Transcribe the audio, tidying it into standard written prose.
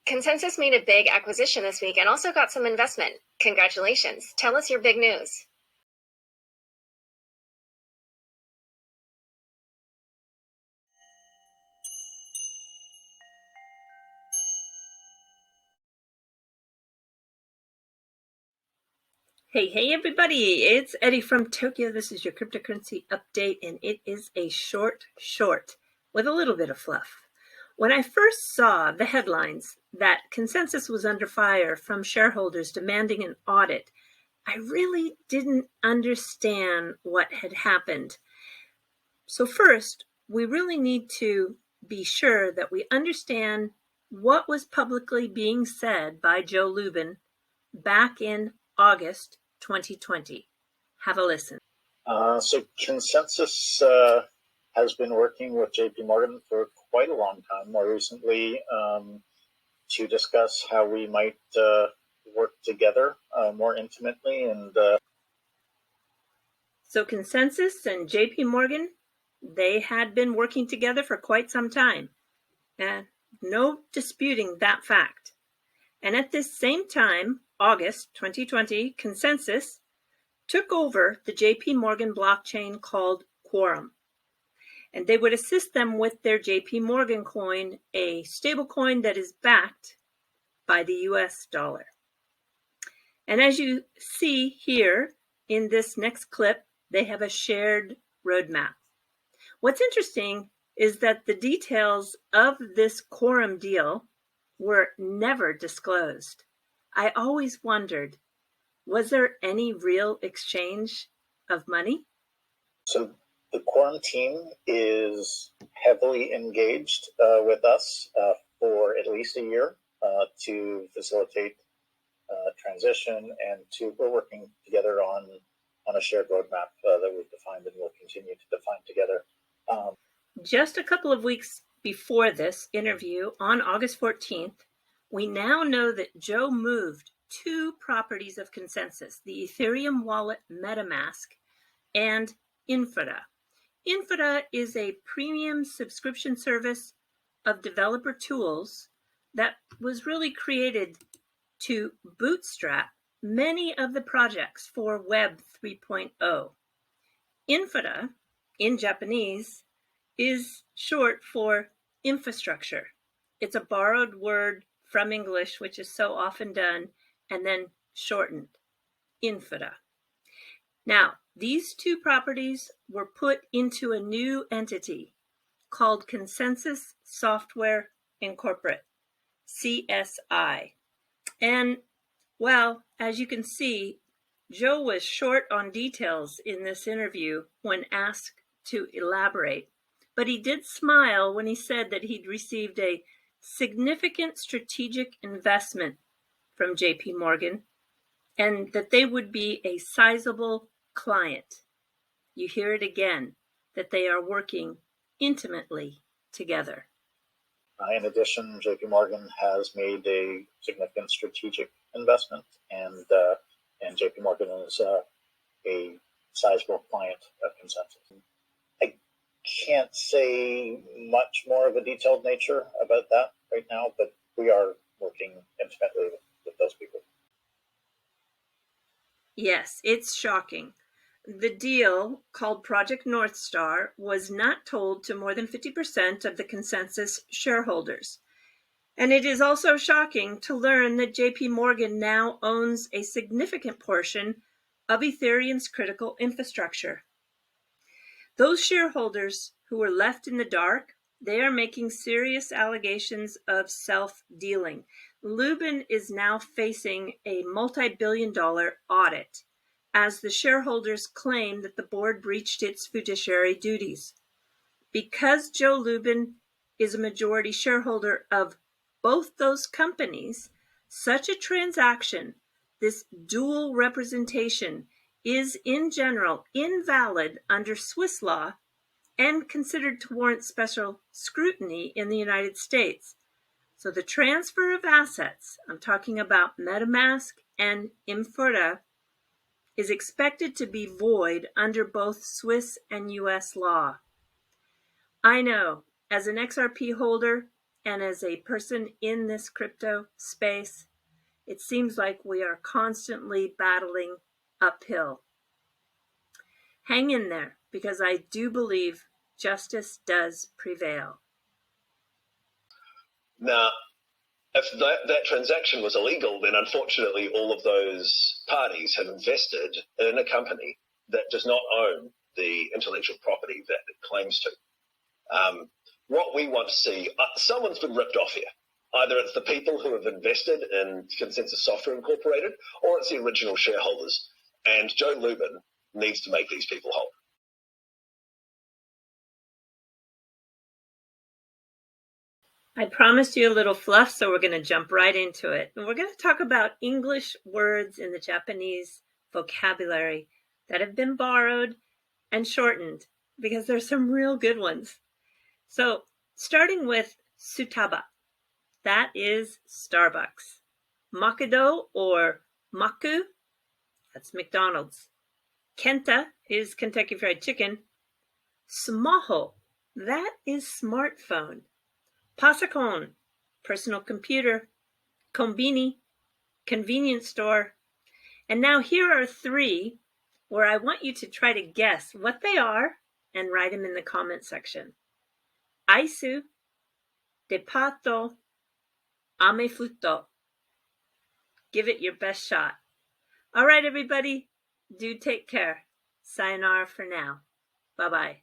ConsenSys made a big acquisition this week and also got some investment. Congratulations. Tell us your big news. Hey everybody, it's Eddie from Tokyo. This is your cryptocurrency update, and it is a short with a little bit of fluff. When I first saw the headlines that ConsenSys was under fire from shareholders demanding an audit, I really didn't understand what had happened. So first, we really need to be sure that we understand what was publicly being said by Joe Lubin back in August 2020. Have a listen. So ConsenSys has been working with JPMorgan for quite a long time, more recently to discuss how we might work together more intimately. And So ConsenSys and JPMorgan, they had been working together for quite some time, and no disputing that fact. And at this same time, August 2020, ConsenSys took over the JPMorgan blockchain called Quorum. And they would assist them with their JPMorgan coin, a stablecoin that is backed by the US dollar. And as you see here in this next clip, they have a shared roadmap. What's interesting is that the details of this Quorum deal were never disclosed. I always wondered, was there any real exchange of money? So the Quorum team is heavily engaged with us for at least a year to facilitate transition, and we're working together on a shared roadmap that we've defined and will continue to define together. Just a couple of weeks before this interview, on August 14th, we now know that Joe moved two properties of ConsenSys, the Ethereum wallet MetaMask and Infura. Infura is a premium subscription service of developer tools that was really created to bootstrap many of the projects for Web 3.0. Infura, in Japanese, is short for infrastructure. It's a borrowed word from English, which is so often done, and then shortened, Infura. Now, these two properties were put into a new entity called ConsenSys Software Incorporate, CSI. And, well, as you can see, Joe was short on details in this interview when asked to elaborate. But he did smile when he said that he'd received a significant strategic investment from JPMorgan and that they would be a sizable client. You hear it again, that they are working intimately together. In addition, JPMorgan has made a significant strategic investment, and JPMorgan is a sizable client of ConsenSys. I can't say much more of a detailed nature about that right now, but we are working intimately with those people. Yes, it's shocking. The deal, called Project North Star, was not told to more than 50% of the ConsenSys shareholders. And it is also shocking to learn that JPMorgan now owns a significant portion of Ethereum's critical infrastructure. Those shareholders who were left in the dark, they are making serious allegations of self-dealing. Lubin is now facing a multi-billion-dollar audit as the shareholders claim that the board breached its fiduciary duties. Because Joe Lubin is a majority shareholder of both those companies, such a transaction, this dual representation, is in general invalid under Swiss law and considered to warrant special scrutiny in the United States. So the transfer of assets, I'm talking about MetaMask and Infura, is expected to be void under both Swiss and US law. I know, as an XRP holder, And as a person in this crypto space, it seems like we are constantly battling uphill. Hang in there, because I do believe justice does prevail. Now, if that transaction was illegal, then unfortunately all of those parties have invested in a company that does not own the intellectual property that it claims to. What we want to see, someone's been ripped off here. Either it's the people who have invested in ConsenSys Software Incorporated, or it's the original shareholders. And Joe Lubin needs to make these people whole. I promised you a little fluff, so we're going to jump right into it. And we're going to talk about English words in the Japanese vocabulary that have been borrowed and shortened, because there's some real good ones. So starting with Sutaba, that is Starbucks. Makudo or Maku, that's McDonald's. Kenta is Kentucky Fried Chicken. Smaho, that is smartphone. Pasakon, personal computer. Konbini, convenience store. And now here are three where I want you to try to guess what they are and write them in the comment section. Aisu, depato, amefuto. Give it your best shot. All right, everybody, do take care. Sayonara for now. Bye-bye.